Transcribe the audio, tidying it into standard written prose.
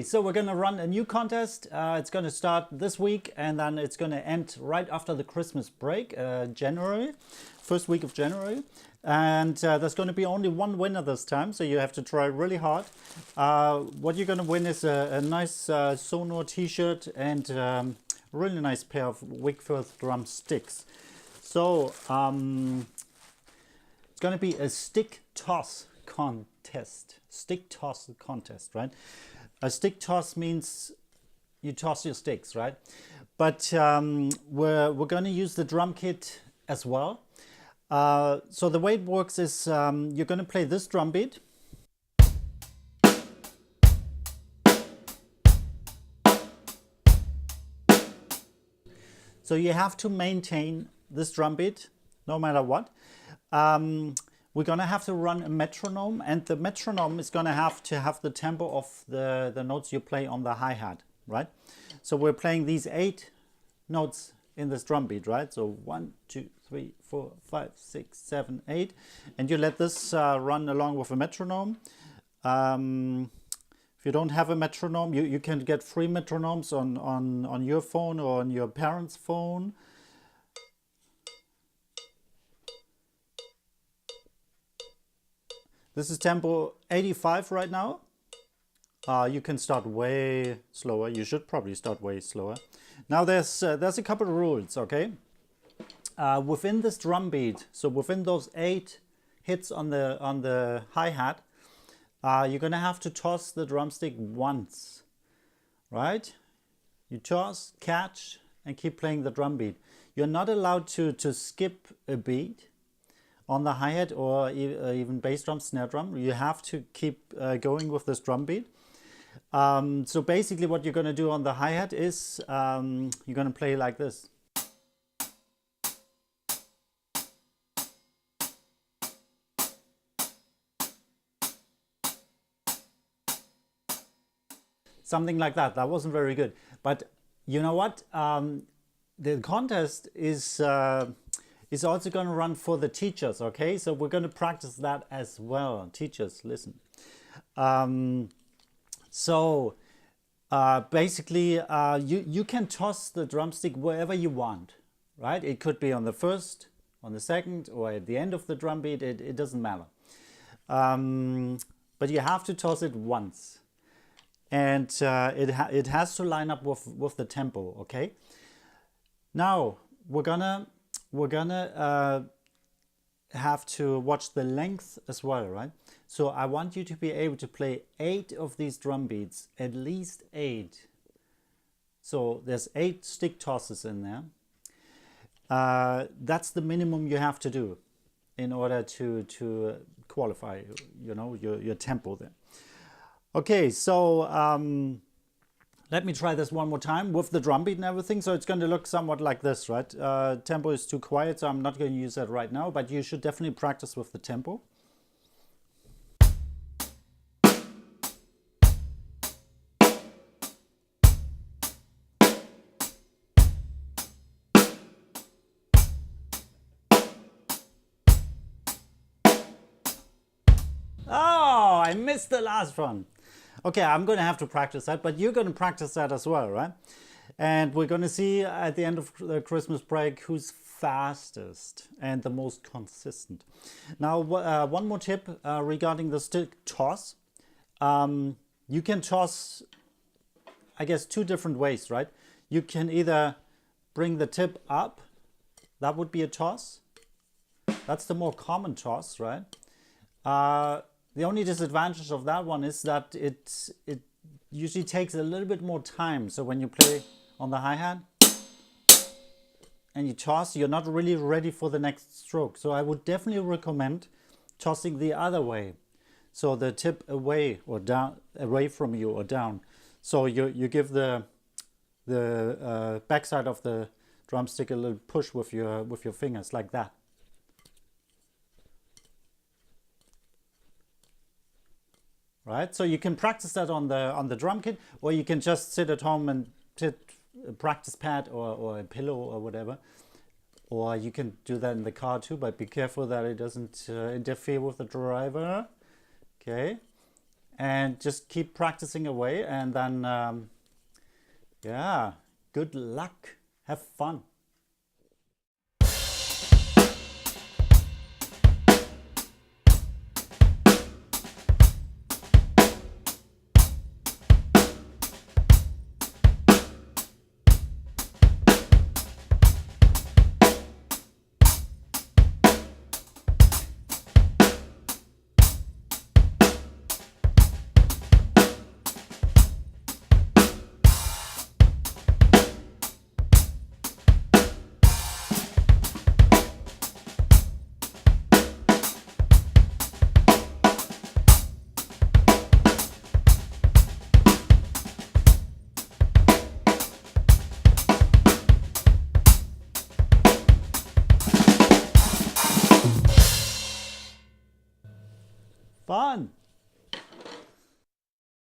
so we're going to run a new contest. It's going to start this week and then it's going to end right after the Christmas break, January, first week of January. And there's going to be only one winner this time, so you have to try really hard. What you're going to win is a nice Sonor t-shirt and a really nice pair of Wickford drum sticks. So it's going to be a stick toss contest. Stick toss contest, right? A stick toss means you toss your sticks, right? But we're going to use the drum kit as well. So the way it works is you're going to play this drum beat. So you have to maintain this drum beat no matter what. We're going to have to run a metronome, and the metronome is going to have the tempo of the notes you play on the hi-hat, right? So we're playing these 8 notes in this drum beat, right? So 1, 2, 3, 4, 5, 6, 7, 8, and you let this run along with a metronome. If you don't have a metronome, you can get free metronomes on your phone or on your parents' phone. This is tempo 85 right now. You can start way slower. You should probably start way slower. Now there's a couple of rules, okay? Within this drum beat, so within those 8 hits on the hi-hat, you're gonna have to toss the drumstick once, right? You toss, catch, and keep playing the drum beat. You're not allowed to skip a beat on the hi-hat or even bass drum, snare drum. You have to keep going with this drum beat. So basically what you're going to do on the hi-hat is you're going to play like this. Something like that. That wasn't very good. But you know what? The contest is also going to run for the teachers, okay? So we're going to practice that as well. Teachers, listen. Basically, you can toss the drumstick wherever you want, right? It could be on the first, on the second, or at the end of the drum beat. It doesn't matter. But you have to toss it once. And it has to line up with the tempo, okay? Now, we're gonna have to watch the length as well, right? So I want you to be able to play 8 of these drum beats, at least 8. So there's 8 stick tosses in there. That's the minimum you have to do in order to qualify, you know, your tempo there. Okay, so let me try this one more time with the drum beat and everything. So it's going to look somewhat like this, right? Tempo is too quiet, so I'm not going to use that right now, but you should definitely practice with the tempo. Oh, I missed the last one. Okay, I'm going to have to practice that, but you're going to practice that as well, right? And we're going to see at the end of the Christmas break who's fastest and the most consistent. Now, one more tip regarding the stick toss. You can toss, I guess, 2 different ways, right? You can either bring the tip up. That would be a toss. That's the more common toss, right? The only disadvantage of that one is that it usually takes a little bit more time. So when you play on the hi-hat and you toss, you're not really ready for the next stroke. So I would definitely recommend tossing the other way. So the tip away or down, away from you or down. So you give the backside of the drumstick a little push with your fingers like that. Right, so you can practice that on the drum kit, or you can just sit at home and sit a practice pad or a pillow or whatever, or you can do that in the car too. But be careful that it doesn't interfere with the driver. Okay, and just keep practicing away, and then yeah, good luck, have fun. Fun!